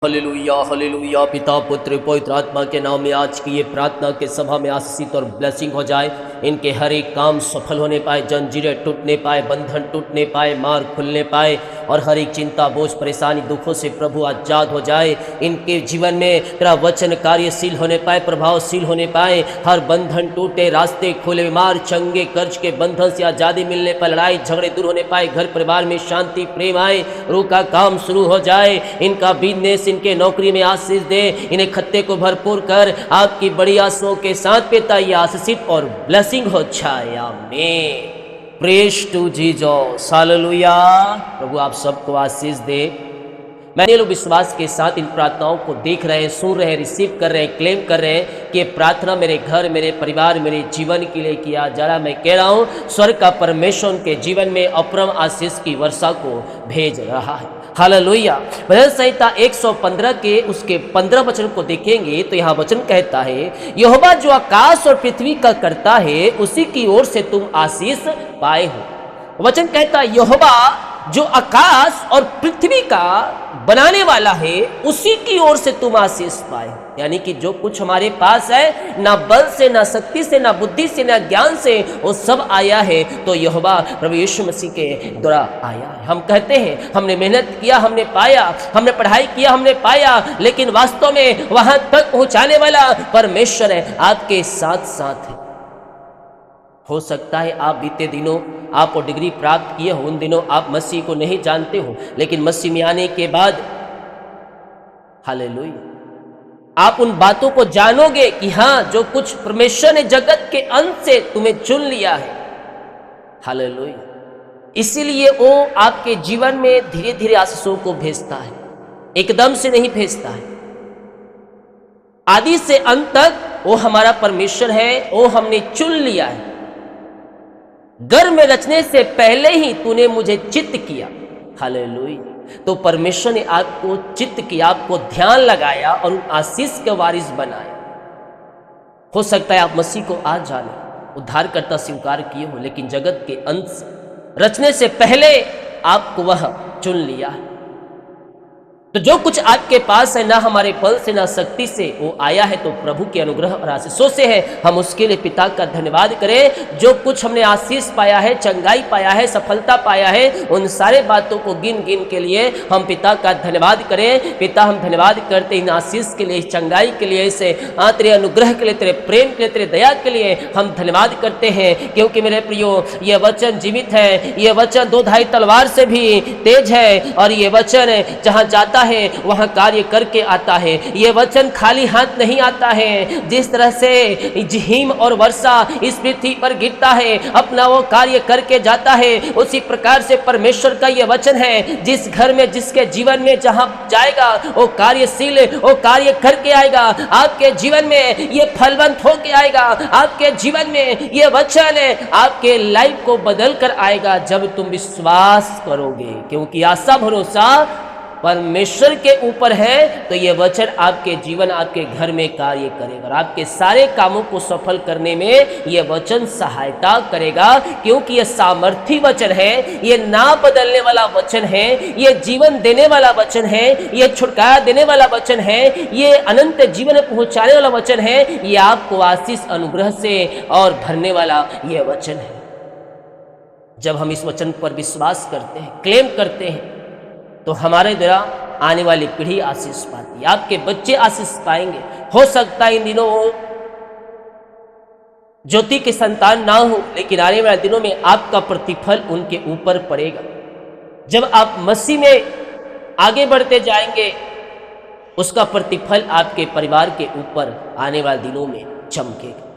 Hallelujah hallelujah. पिता पुत्र पवित्र आत्मा के नाम में आज की ये प्रार्थना के सभा में आशीषित और ब्लेसिंग हो जाए। इनके हर एक काम सफल होने पाए, जंजीरें टूटने पाए, बंधन टूटने पाए, मार खुलने पाए और हर एक चिंता बोझ परेशानी दुखों से प्रभु आजाद हो जाए। इनके जीवन में तेरा वचन कार्यशील होने पाए, प्रभावशील होने पाए, हर बंधन टूटे, रास्ते खुले, बीमार चंगे कर्ज के बंधन से आज़ादी मिलने पर, लड़ाई झगड़े दूर होने पाए, घर परिवार में शांति प्रेम आए, रूह का काम शुरू हो जाए। इनका बिजनेस, इनके नौकरी में आशीष दे, इन्हें खत्ते को भरपूर कर आपकी बड़ी आशाओं के साथ पिता ये आशीषित और ब्लेसिंग हो जाए। आमीन। Praise to Jesus. हालेलुया। प्रभु आप सबको आशीष दे। मैंने लोग विश्वास के साथ इन प्रार्थनाओं को देख रहे हैं, सुन रहे हैं, रिसीव कर रहे हैं, क्लेम कर रहे हैं कि प्रार्थना मेरे घर, मेरे परिवार, मेरे जीवन के लिए किया जा रहा। मैं कह रहा हूं स्वर्ग का परमेश्वर के जीवन में अपरम आशीष की वर्षा को भेज रहा है। हालेलुया। भजन संहिता 115 के उसके 15 वचन को देखेंगे तो यहाँ वचन कहता है, यहोवा जो आकाश और पृथ्वी का करता है उसी की ओर से तुम आशीष पाए हो। वचन कहता है यहोवा जो आकाश और पृथ्वी का बनाने वाला है उसी की ओर से तुम आशीष पाए। यानी कि जो कुछ हमारे पास है, ना बल से, ना शक्ति से, ना बुद्धि से, ना ज्ञान से, वो सब आया है तो यहोवा प्रभु यीशु मसीह के द्वारा आया है। हम कहते हैं हमने मेहनत किया, हमने पाया, हमने पढ़ाई किया, हमने पाया, लेकिन वास्तव में वहां तक पहुंचाने वाला परमेश्वर है, आपके साथ साथ है। हो सकता है आप बीते दिनों आप वो डिग्री प्राप्त किए हो, उन दिनों आप मसीह को नहीं जानते हो, लेकिन मसीह में आने के बाद हालेलुया आप उन बातों को जानोगे कि हाँ, जो कुछ परमेश्वर ने जगत के अंत से तुम्हें चुन लिया है। हालेलुया। इसीलिए वो आपके जीवन में धीरे धीरे आशीषों को भेजता है, एकदम से नहीं भेजता है। आदि से अंत तक वो हमारा परमेश्वर है, वो हमने चुन लिया है। गर्भ में रचने से पहले ही तूने मुझे चित्त किया। हालेलुया। तो परमेश्वर ने आपको चित्त किया, आपको ध्यान लगाया और आशीष के वारिस बनाया। हो सकता है आप मसीह को आज जाने, उद्धारकर्ता स्वीकार किए हो, लेकिन जगत के अंत से रचने से पहले आपको वह चुन लिया है। तो जो कुछ आपके पास है, ना हमारे बल से, ना शक्ति से वो आया है, तो प्रभु के अनुग्रह और आशीषों से है। हम उसके लिए पिता का धन्यवाद करें। जो कुछ हमने आशीष पाया है, चंगाई पाया है, सफलता पाया है, उन सारे बातों को गिन गिन के लिए हम पिता का धन्यवाद करें। पिता हम धन्यवाद करते इन आशीष के लिए, चंगाई के लिए, इसे तेरे अनुग्रह के लिए, तेरे प्रेम के लिए, तेरे दया के लिए हम धन्यवाद करते हैं। क्योंकि मेरे प्रियो ये वचन जीवित है, ये वचन दो धाई तलवार से भी तेज है और ये वचन जहाँ जाता है वहां कार्य करके आता है। यह वचन खाली हाथ नहीं आता है। जिस तरह से हिम और वर्षा इस पृथ्वी पर गिरता है, अपना वो कार्य करके जाता है, उसी प्रकार से परमेश्वर का यह वचन है, जिस घर में, जिसके जीवन में जहां जाएगा वो कार्यशील, वो कार्य करके आएगा। आपके जीवन में ये फलवंत होके आएगा। आपके जीवन में ये वचन आपके लाइफ को बदल कर आएगा जब तुम विश्वास करोगे। क्योंकि आशा भरोसा परमेश्वर के ऊपर है, तो यह वचन आपके जीवन, आपके घर में कार्य करेगा और आपके सारे कामों को सफल करने में यह वचन सहायता करेगा। क्योंकि यह सामर्थी वचन है, यह ना बदलने वाला वचन है, यह जीवन देने वाला वचन है, यह छुटकारा देने वाला वचन है, यह अनंत जीवन पहुंचाने वाला वचन है, यह आपको आशीष अनुग्रह से और भरने वाला यह वचन है। जब हम इस वचन पर विश्वास करते हैं, क्लेम करते हैं, तो हमारे द्वारा आने वाली पीढ़ी आशीष पाती है। आपके बच्चे आशीष पाएंगे। हो सकता है इन दिनों ज्योति की संतान ना हो, लेकिन आने वाले दिनों में आपका प्रतिफल उनके ऊपर पड़ेगा। जब आप मसीह में आगे बढ़ते जाएंगे, उसका प्रतिफल आपके परिवार के ऊपर आने वाले दिनों में चमकेगा।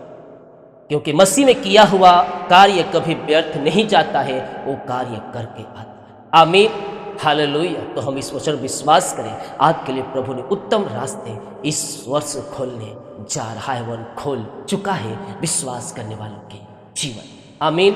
क्योंकि मसीह में किया हुआ कार्य कभी व्यर्थ नहीं जाता है, वो कार्य करके आता है। आमीन। हालेलुया। तो हम इस वचन विश्वास करें। आपके लिए प्रभु ने उत्तम रास्ते इस वर्ष खोलने जा रहा है, वह खोल चुका है विश्वास करने वालों के जीवन। आमीन।